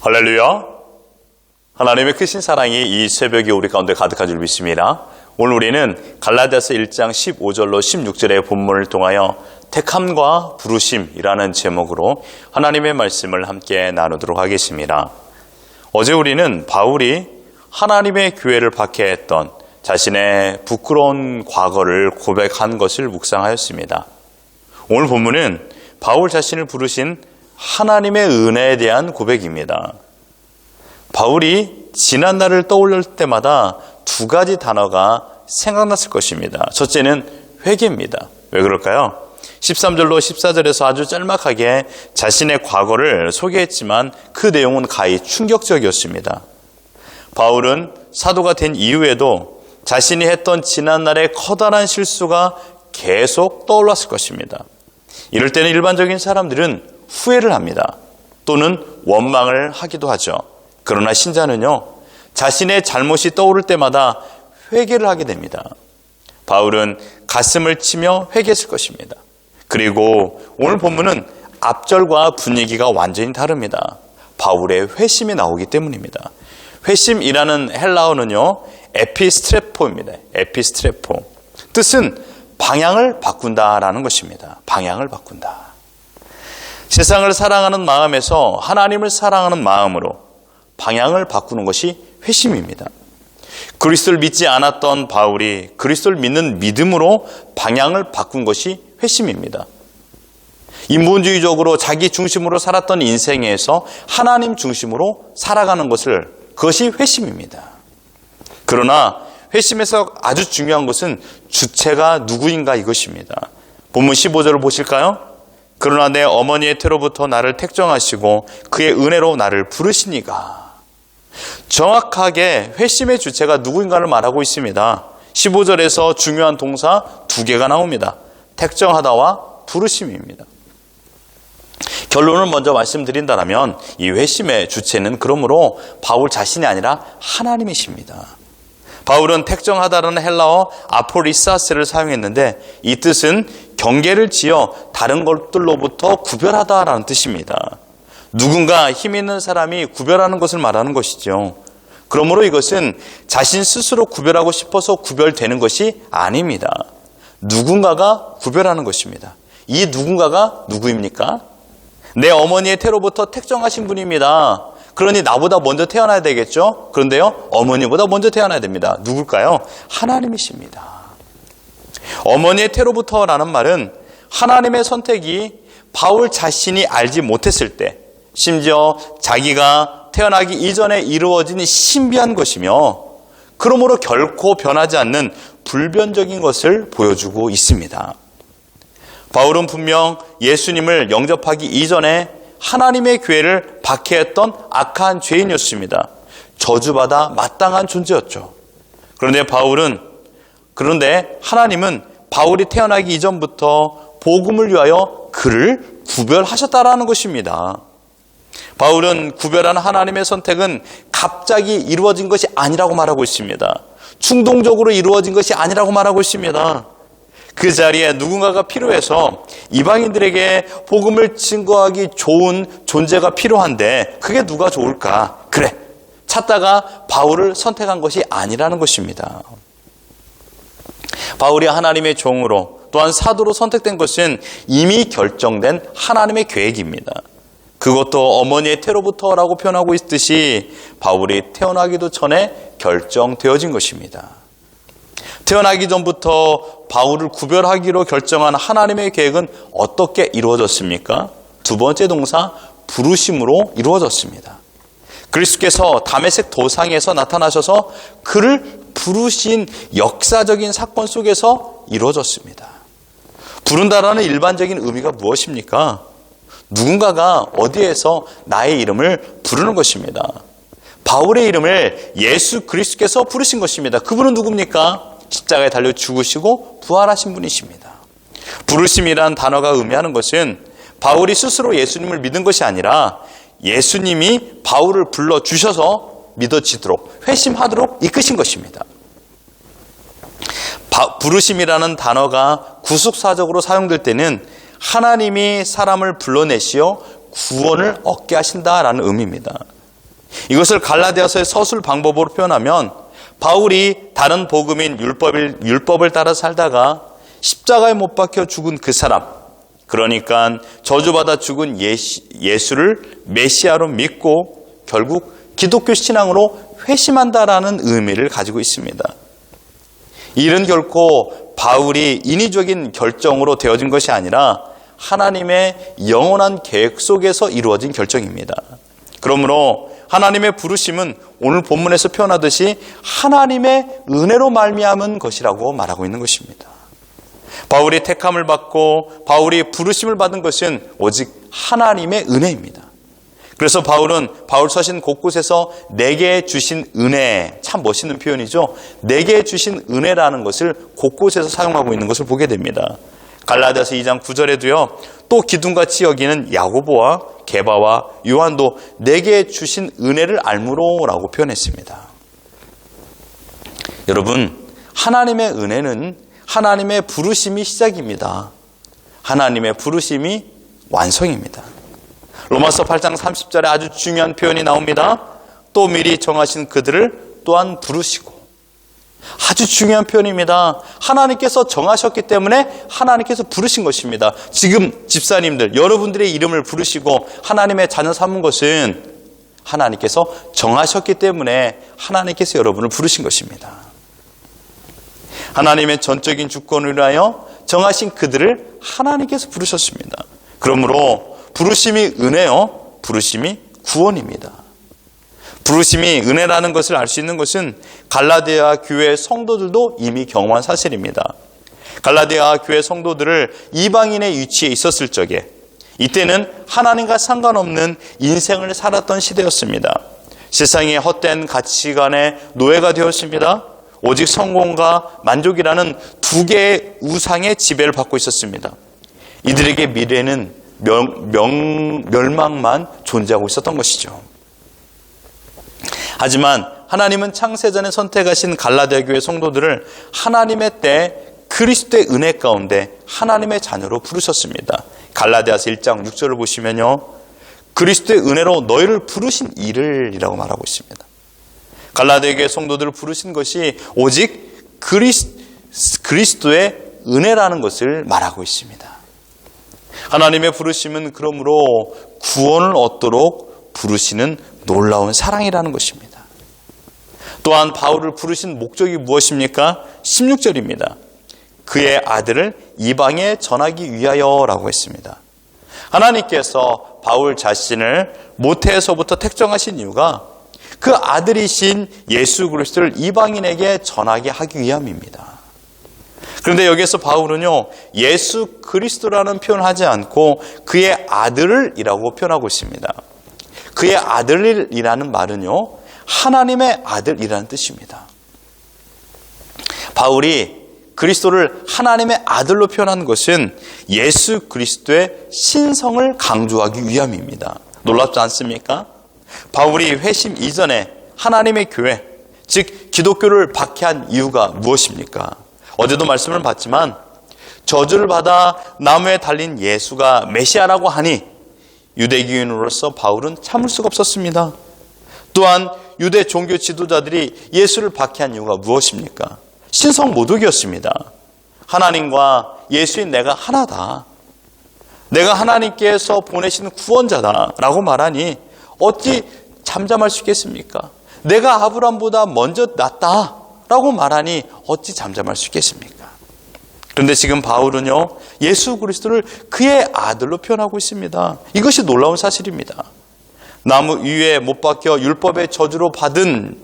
할렐루야. 하나님의 크신 사랑이 이 새벽에 우리 가운데 가득한 줄 믿습니다. 오늘 우리는 갈라디아서 1장 15절로 16절의 본문을 통하여 택함과 부르심이라는 제목으로 하나님의 말씀을 함께 나누도록 하겠습니다. 어제 우리는 바울이 하나님의 교회를 박해했던 자신의 부끄러운 과거를 고백한 것을 묵상하였습니다. 오늘 본문은 바울 자신을 부르신 하나님의 은혜에 대한 고백입니다. 바울이 지난 날을 떠올릴 때마다 두 가지 단어가 생각났을 것입니다. 첫째는 회개입니다. 왜 그럴까요? 13절로 14절에서 아주 짤막하게 자신의 과거를 소개했지만 그 내용은 가히 충격적이었습니다. 바울은 사도가 된 이후에도 자신이 했던 지난날의 커다란 실수가 계속 떠올랐을 것입니다. 이럴 때는 일반적인 사람들은 후회를 합니다. 또는 원망을 하기도 하죠. 그러나 신자는요, 자신의 잘못이 떠오를 때마다 회개를 하게 됩니다. 바울은 가슴을 치며 회개했을 것입니다. 그리고 오늘 본문은 앞절과 분위기가 완전히 다릅니다. 바울의 회심이 나오기 때문입니다. 회심이라는 헬라어는요, 에피스트레포입니다. 에피스트레포. 뜻은 방향을 바꾼다라는 것입니다. 방향을 바꾼다. 세상을 사랑하는 마음에서 하나님을 사랑하는 마음으로 방향을 바꾸는 것이 회심입니다. 그리스도를 믿지 않았던 바울이 그리스도를 믿는 믿음으로 방향을 바꾼 것이 회심입니다. 인본주의적으로 자기 중심으로 살았던 인생에서 하나님 중심으로 살아가는 그것이 회심입니다. 그러나 회심에서 아주 중요한 것은 주체가 누구인가 이것입니다. 본문 15절을 보실까요? 그러나 내 어머니의 태로부터 나를 택정하시고 그의 은혜로 나를 부르시니가. 정확하게 회심의 주체가 누구인가를 말하고 있습니다. 15절에서 중요한 동사 두 개가 나옵니다. 택정하다와 부르심입니다. 결론을 먼저 말씀드린다면 이 회심의 주체는 그러므로 바울 자신이 아니라 하나님이십니다. 바울은 택정하다라는 헬라어 아포리사스를 사용했는데 이 뜻은 경계를 지어 다른 것들로부터 구별하다라는 뜻입니다. 누군가 힘 있는 사람이 구별하는 것을 말하는 것이죠. 그러므로 이것은 자신 스스로 구별하고 싶어서 구별되는 것이 아닙니다. 누군가가 구별하는 것입니다. 이 누군가가 누구입니까? 내 어머니의 태로부터 택정하신 분입니다. 그러니 나보다 먼저 태어나야 되겠죠? 그런데요, 어머니보다 먼저 태어나야 됩니다. 누굴까요? 하나님이십니다. 어머니의 태로부터라는 말은 하나님의 선택이 바울 자신이 알지 못했을 때, 심지어 자기가 태어나기 이전에 이루어진 신비한 것이며 그러므로 결코 변하지 않는 불변적인 것을 보여주고 있습니다. 바울은 분명 예수님을 영접하기 이전에 하나님의 교회를 박해했던 악한 죄인이었습니다. 저주받아 마땅한 존재였죠. 그런데 하나님은 바울이 태어나기 이전부터 복음을 위하여 그를 구별하셨다라는 것입니다. 바울은 구별한 하나님의 선택은 갑자기 이루어진 것이 아니라고 말하고 있습니다. 충동적으로 이루어진 것이 아니라고 말하고 있습니다. 그 자리에 누군가가 필요해서 이방인들에게 복음을 증거하기 좋은 존재가 필요한데 그게 누가 좋을까? 그래, 찾다가 바울을 선택한 것이 아니라는 것입니다. 바울이 하나님의 종으로 또한 사도로 선택된 것은 이미 결정된 하나님의 계획입니다. 그것도 어머니의 태로부터라고 표현하고 있듯이 바울이 태어나기도 전에 결정되어진 것입니다. 태어나기 전부터 바울을 구별하기로 결정한 하나님의 계획은 어떻게 이루어졌습니까? 두 번째 동사 부르심으로 이루어졌습니다. 그리스도께서 다메섹 도상에서 나타나셔서 그를 부르신 역사적인 사건 속에서 이루어졌습니다. 부른다라는 일반적인 의미가 무엇입니까? 누군가가 어디에서 나의 이름을 부르는 것입니다. 바울의 이름을 예수 그리스도께서 부르신 것입니다. 그분은 누굽니까? 십자가에 달려 죽으시고 부활하신 분이십니다. 부르심이란 단어가 의미하는 것은 바울이 스스로 예수님을 믿은 것이 아니라 예수님이 바울을 불러주셔서 믿어지도록 회심하도록 이끄신 것입니다. 부르심이라는 단어가 구속사적으로 사용될 때는 하나님이 사람을 불러내시어 구원을 얻게 하신다라는 의미입니다. 이것을 갈라디아서의 서술 방법으로 표현하면 바울이 다른 복음인 율법을 따라 살다가 십자가에 못 박혀 죽은 그 사람, 그러니까 저주받아 죽은 예수를 메시아로 믿고 결국 기독교 신앙으로 회심한다라는 의미를 가지고 있습니다. 이 일은 결코 바울이 인위적인 결정으로 되어진 것이 아니라 하나님의 영원한 계획 속에서 이루어진 결정입니다. 그러므로 하나님의 부르심은 오늘 본문에서 표현하듯이 하나님의 은혜로 말미암은 것이라고 말하고 있는 것입니다. 바울이 택함을 받고 바울이 부르심을 받은 것은 오직 하나님의 은혜입니다. 그래서 바울은 바울 서신 곳곳에서 내게 주신 은혜, 참 멋있는 표현이죠. 내게 주신 은혜라는 것을 곳곳에서 사용하고 있는 것을 보게 됩니다. 갈라디아서 2장 9절에도요. 또 기둥같이 여기는 야고보와 게바와 요한도 내게 주신 은혜를 알므로라고 표현했습니다. 여러분, 하나님의 은혜는 하나님의 부르심이 시작입니다. 하나님의 부르심이 완성입니다. 로마서 8장 30절에 아주 중요한 표현이 나옵니다. 또 미리 정하신 그들을 또한 부르시고. 아주 중요한 표현입니다. 하나님께서 정하셨기 때문에 하나님께서 부르신 것입니다. 지금 집사님들, 여러분들의 이름을 부르시고 하나님의 자녀 삼은 것은 하나님께서 정하셨기 때문에 하나님께서 여러분을 부르신 것입니다. 하나님의 전적인 주권을 위하여 정하신 그들을 하나님께서 부르셨습니다. 그러므로 부르심이 은혜요, 부르심이 구원입니다. 부르심이 은혜라는 것을 알 수 있는 것은 갈라디아 교회 성도들도 이미 경험한 사실입니다. 갈라디아 교회 성도들을 이방인의 위치에 있었을 적에 이때는 하나님과 상관없는 인생을 살았던 시대였습니다. 세상의 헛된 가치관의 노예가 되었습니다. 오직 성공과 만족이라는 두 개의 우상의 지배를 받고 있었습니다. 이들에게 미래는 멸망만 존재하고 있었던 것이죠. 하지만 하나님은 창세전에 선택하신 갈라디아 교회 성도들을 하나님의 때 그리스도의 은혜 가운데 하나님의 자녀로 부르셨습니다. 갈라디아서 1장 6절을 보시면요. 그리스도의 은혜로 너희를 부르신 이를이라고 말하고 있습니다. 갈라디아 교회 성도들을 부르신 것이 오직 그리스도의 은혜라는 것을 말하고 있습니다. 하나님의 부르심은 그러므로 구원을 얻도록 부르시는 놀라운 사랑이라는 것입니다. 또한 바울을 부르신 목적이 무엇입니까? 16절입니다. 그의 아들을 이방에 전하기 위하여라고 했습니다. 하나님께서 바울 자신을 모태에서부터 택정하신 이유가 그 아들이신 예수 그리스도를 이방인에게 전하게 하기 위함입니다. 그런데 여기에서 바울은요, 예수 그리스도라는 표현을 하지 않고 그의 아들이라고 표현하고 있습니다. 그의 아들이라는 말은요, 하나님의 아들이라는 뜻입니다. 바울이 그리스도를 하나님의 아들로 표현한 것은 예수 그리스도의 신성을 강조하기 위함입니다. 놀랍지 않습니까? 바울이 회심 이전에 하나님의 교회, 즉 기독교를 박해한 이유가 무엇입니까? 어제도 말씀을 봤지만 저주를 받아 나무에 달린 예수가 메시아라고 하니 유대교인으로서 바울은 참을 수가 없었습니다. 또한 유대 종교 지도자들이 예수를 박해한 이유가 무엇입니까? 신성 모독이었습니다. 하나님과 예수인 내가 하나다. 내가 하나님께서 보내신 구원자다라고 말하니 어찌 잠잠할 수 있겠습니까? 내가 아브람보다 먼저 낫다라고 말하니 어찌 잠잠할 수 있겠습니까? 그런데 지금 바울은요, 예수 그리스도를 그의 아들로 표현하고 있습니다. 이것이 놀라운 사실입니다. 나무 위에 못 박혀 율법의 저주를 받은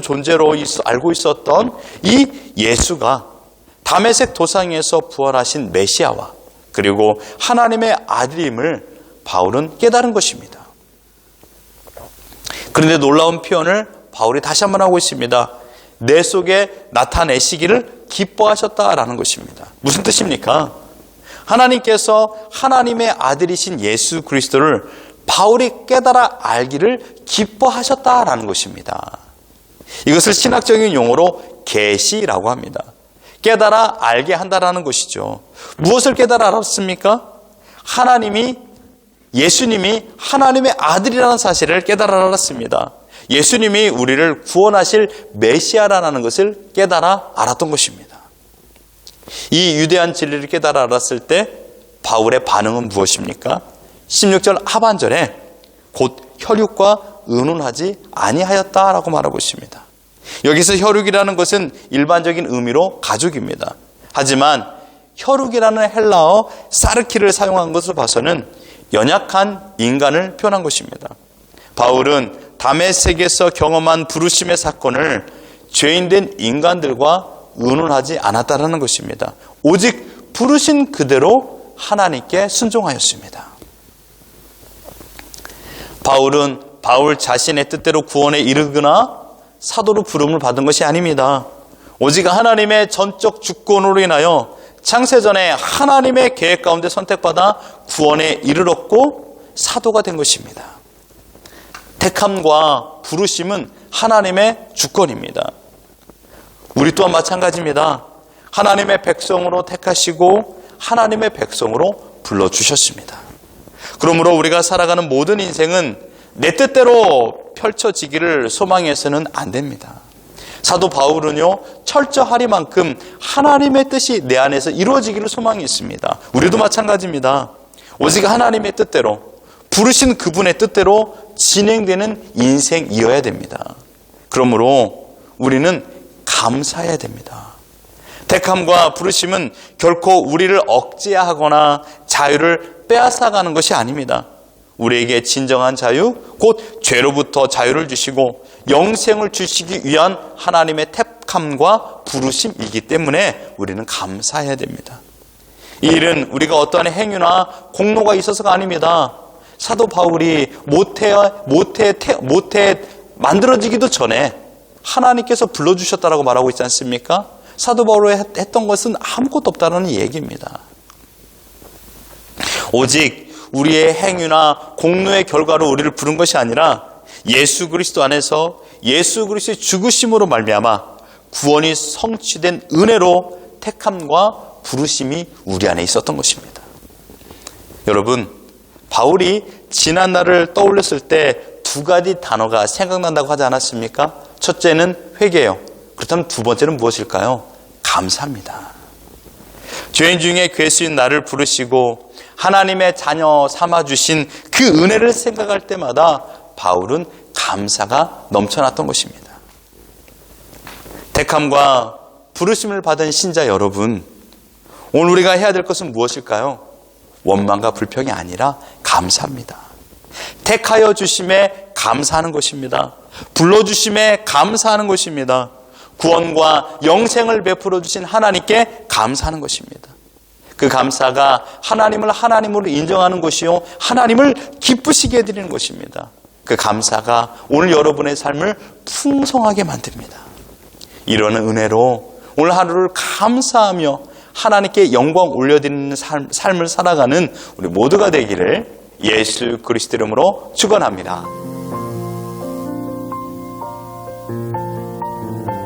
존재로 알고 있었던 이 예수가 다메섹 도상에서 부활하신 메시아와 그리고 하나님의 아들임을 바울은 깨달은 것입니다. 그런데 놀라운 표현을 바울이 다시 한번 하고 있습니다. 내 속에 나타내시기를 기뻐하셨다라는 것입니다. 무슨 뜻입니까? 하나님께서 하나님의 아들이신 예수 그리스도를 바울이 깨달아 알기를 기뻐하셨다라는 것입니다. 이것을 신학적인 용어로 계시라고 합니다. 깨달아 알게 한다라는 것이죠. 무엇을 깨달아 알았습니까? 하나님이 예수님이 하나님의 아들이라는 사실을 깨달아 알았습니다. 예수님이 우리를 구원하실 메시아라는 것을 깨달아 알았던 것입니다. 이 유대한 진리를 깨달아 알았을 때 바울의 반응은 무엇입니까? 16절 하반절에 곧 혈육과 의논하지 아니하였다라고 말하고 있습니다. 여기서 혈육이라는 것은 일반적인 의미로 가족입니다. 하지만 혈육이라는 헬라어 사르키를 사용한 것을 봐서는 연약한 인간을 표현한 것입니다. 바울은 다메섹에서 경험한 부르심의 사건을 죄인된 인간들과 의논하지 않았다라는 것입니다. 오직 부르신 그대로 하나님께 순종하였습니다. 바울은 바울 자신의 뜻대로 구원에 이르거나 사도로 부름을 받은 것이 아닙니다. 오직 하나님의 전적 주권으로 인하여 창세전에 하나님의 계획 가운데 선택받아 구원에 이르렀고 사도가 된 것입니다. 택함과 부르심은 하나님의 주권입니다. 우리 또한 마찬가지입니다. 하나님의 백성으로 택하시고 하나님의 백성으로 불러주셨습니다. 그러므로 우리가 살아가는 모든 인생은 내 뜻대로 펼쳐지기를 소망해서는 안 됩니다. 사도 바울은요, 철저하리만큼 하나님의 뜻이 내 안에서 이루어지기를 소망했습니다. 우리도 마찬가지입니다. 오직 하나님의 뜻대로, 부르신 그분의 뜻대로 진행되는 인생이어야 됩니다. 그러므로 우리는 감사해야 됩니다. 택함과 부르심은 결코 우리를 억제하거나 자유를 빼앗아가는 것이 아닙니다. 우리에게 진정한 자유, 곧 죄로부터 자유를 주시고 영생을 주시기 위한 하나님의 택함과 부르심이기 때문에 우리는 감사해야 됩니다. 이 일은 우리가 어떠한 행위나 공로가 있어서가 아닙니다. 사도 바울이 모태 만들어지기도 전에 하나님께서 불러주셨다라고 말하고 있지 않습니까? 사도 바울이 했던 것은 아무것도 없다는 얘기입니다. 오직 우리의 행위나 공로의 결과로 우리를 부른 것이 아니라 예수 그리스도 안에서 예수 그리스도의 죽으심으로 말미암아 구원이 성취된 은혜로 택함과 부르심이 우리 안에 있었던 것입니다. 여러분, 바울이 지난 날을 떠올렸을 때 두 가지 단어가 생각난다고 하지 않았습니까? 첫째는 회개예요. 그렇다면 두 번째는 무엇일까요? 감사합니다. 죄인 중에 괴수인 나를 부르시고 하나님의 자녀 삼아주신 그 은혜를 생각할 때마다 바울은 감사가 넘쳐났던 것입니다. 택함과 부르심을 받은 신자 여러분, 오늘 우리가 해야 될 것은 무엇일까요? 원망과 불평이 아니라 감사합니다. 택하여 주심에 감사하는 것입니다. 불러주심에 감사하는 것입니다. 구원과 영생을 베풀어 주신 하나님께 감사하는 것입니다. 그 감사가 하나님을 하나님으로 인정하는 것이요, 하나님을 기쁘시게 해드리는 것입니다. 그 감사가 오늘 여러분의 삶을 풍성하게 만듭니다. 이런 은혜로 오늘 하루를 감사하며 하나님께 영광 올려드리는 삶을 살아가는 우리 모두가 되기를 예수 그리스도 이름으로 축원합니다.